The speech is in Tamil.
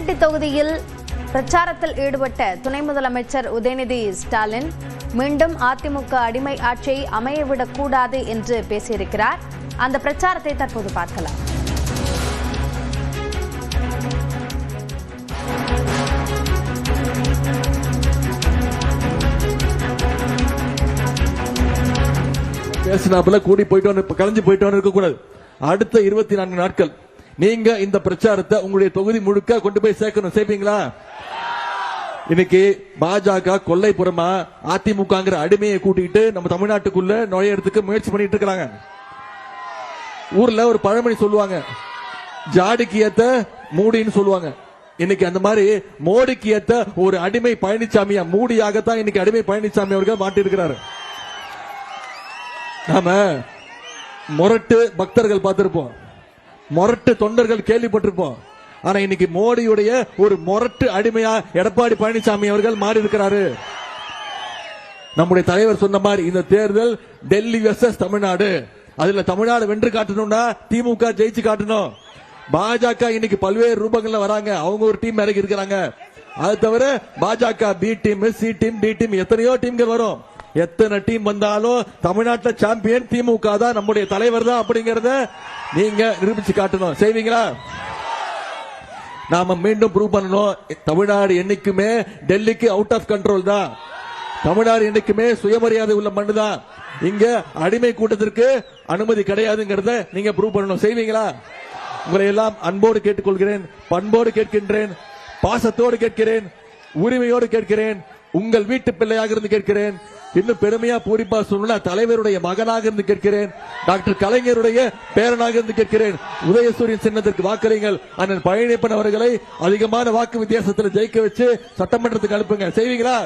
ஆண்டிப்பட்டி தொகுதியில் பிரச்சாரத்தில் ஈடுபட்ட துணை முதலமைச்சர் உதயநிதி ஸ்டாலின் மீண்டும் அதிமுக அடிமை ஆட்சியை அமையவிடக்கூடாது என்று பேசியிருக்கிறார். அந்த பிரச்சாரத்தை தற்போது பார்க்கலாம். பேசினாப்புல கூடி போயிட்டு கலைஞ்சு போயிட்டு இருக்கக்கூடாது. அடுத்த 24 நாட்கள் நீங்க இந்த பிரச்சாரத்தை உங்களுடைய தொகுதி முழுக்க கொண்டு போய் சேர்க்கணும். சேர்ப்பீங்களா? இன்னைக்கு பாஜக கொல்லைப்புறமா அதிமுகங்கிற அடிமையை கூட்டிட்டு நம்ம தமிழ்நாட்டுக்குள்ள நுழையறதுக்கு முயற்சி பண்ணிட்டு இருக்காங்க. ஊர்ல ஒரு பழமொழி சொல்லுவாங்க, ஜாடிக்கு ஏத்த மூடின்னு சொல்லுவாங்க. இன்னைக்கு அந்த மாதிரி மோடிக்கு ஏத்த ஒரு அடிமை பழனிசாமியா மூடியாகத்தான் இன்னைக்கு அடிமை பழனிசாமி அவர்கள் மாட்டிருக்கிறாரு. நாம முரட்டு பக்தர்கள் பார்த்திருப்போம், முரட்டு தொண்டர்கள் கேள்விப்பட்டிருப்போம். ஆனா இன்னைக்கு மோடியுடைய ஒரு முரட்டு அடிமையா எடப்பாடி பழனிசாமி அவர்கள் மாறி இருக்கிறாரு. நம்முடைய தலைவர் சொன்ன மாதிரி இந்த தேர்தல் டெல்லி வெர்சஸ் தமிழ்நாடு. அதுல தமிழ்நாடு வென்று காட்டணும்னா திமுக ஜெயிச்சு காட்டணும். பாஜக இன்னைக்கு பல்வேறு ரூபங்கள்ல வராங்க. அவங்க ஒரு டீம் இறக்கி இருக்கிறாங்க. அது தவிர பாஜக B team, C team, D team, எத்தனையோ டீம்கள் வரும். எத்தனை டீம் வந்தாலும் தமிழ்நாட்டில் சாம்பியன் திமுக தான், நம்முடைய தலைவர் தான் அப்படிங்கறத நீங்க நிரூபிச்சு காட்டணும். செய்வீங்களா? நாம மீண்டும் ப்ரூவ் பண்ணணும். தமிழ்நாடு என்னைக்குமே டெல்லிக்கு அவுட் ஆஃப் கண்ட்ரோல் தான். தமிழ்நாடு என்னைக்குமே சுயமரியாதை உள்ள மண்ணு தான். இங்க அடிமை கூட்டத்திற்கு அனுமதி கிடையாதுங்கிறத நீங்க ப்ரூவ் பண்ணணும். செய்வீங்களா? உங்களை எல்லாம் அன்போடு கேட்டுக்கொள்கிறேன், பண்போடு கேட்கின்றேன், பாசத்தோடு கேட்கிறேன், உரிமையோடு கேட்கிறேன், உங்கள் வீட்டு பிள்ளையாக இருந்து கேட்கிறேன். இன்னும் பெருமையா பூரிப்பா சொல்லணும்னா தலைவருடைய மகனாக இருந்து கேட்கிறேன், டாக்டர் கலைஞருடைய பேரனாக இருந்து கேட்கிறேன். உதயசூரியன் சின்னத்திற்கு வாக்களிங்கள். அண்ணன் பழனியப்பன் அவர்களை அதிகமான வாக்கு வித்தியாசத்தில் ஜெயிக்க வச்சு சட்டமன்றத்துக்கு அனுப்புங்க. செய்வீங்களா?